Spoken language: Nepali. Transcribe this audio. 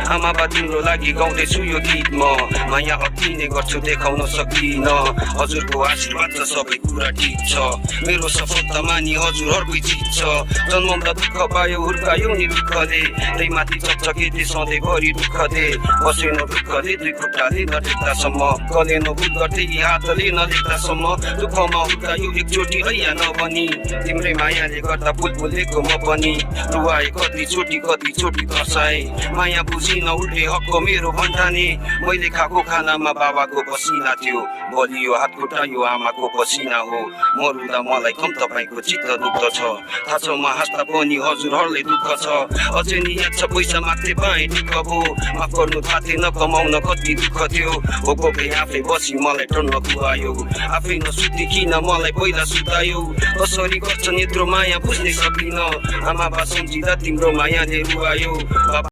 आमा बा तिम्रो लागि गाउँदैछु यो गीत म माया अति नै गर्छु देखाउन सकिन हजुरको आशीर्वाद छ सबै कुरा ठिक छ मेरो सफलतामा नि हजुरहरुकै जित छ जन्ममा दुःख पायो हुर्कायो नि दुःखले त्यही माथि चकचके ते सधैँभरि दुःख दे बसेन दुःखले दुई खुट्टाले नटेक्दासम्म गलेन भुल गर्दै हातले नलेख्दासम्म दुःखमा हुर्कायो एकचोटि हैया नभनी तिम्रै मायाले गर्दा फुल फुलेको म पनि रुवाए कति चोटि तर्साए माया बुझिन उल्टे हकको मेरो भन्ठाने मैले खाएको खानामा बाबाको पसिना थियो बलियो हात खुट्टा यो आमाको पसिना हो मरुँदा मलाई कम तपाईँको चित्त दुख्दछ थाहा छ म हाँस्दा पनि हजुरहरूले दुःख छ अझै नि याद छ पैसा माग्दै पाएँ ठिक भो माफ गर्नु थाहा थिएन कमाउन कति दुःख थियो हो कोही आफै बसी मलाई टन्न खुवायो आफै नसुत्ने किन मलाई पहिला सुतायो कसरी गर्छन् यत्रो माया बुझ्नै सकिन आमा बा सम्झिँदा तिम्रो मायाले रुवायो